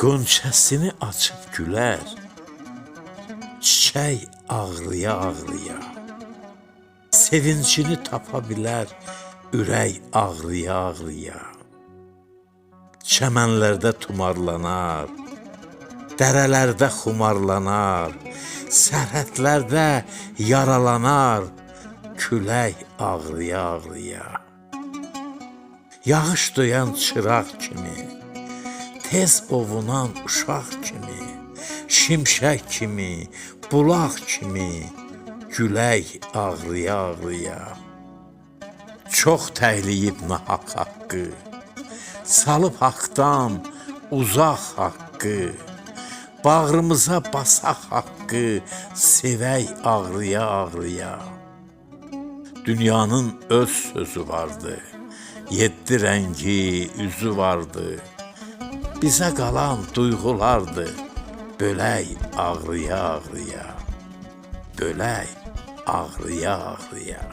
Qönçəsini açıb gülər, çiçək ağrıya-ağrıya. Sevincini tapa bilər, ürək ağrıya-ağrıya. Çəmənlərdə tumarlanar, dərələrdə xumarlanar, sərhədlərdə yaralanar, külək ağrıya-ağrıya. Yağış döyan çıraq kimi, tez ovunan uşaq kimi, şimşək kimi, bulaq kimi, külək ağrıya-ağrıya. Çox təhliyib nahaq haqqı, salıb haqdan uzaq haqqı, bağrımıza basaq haqqı, sevək ağrıya-ağrıya. Dünyanın öz sözü vardı, 7 rəngi, üzü vardı. Bizə qalan duyğulardı, bölək ağrıya-ağrıya, bölək ağrıya-ağrıya.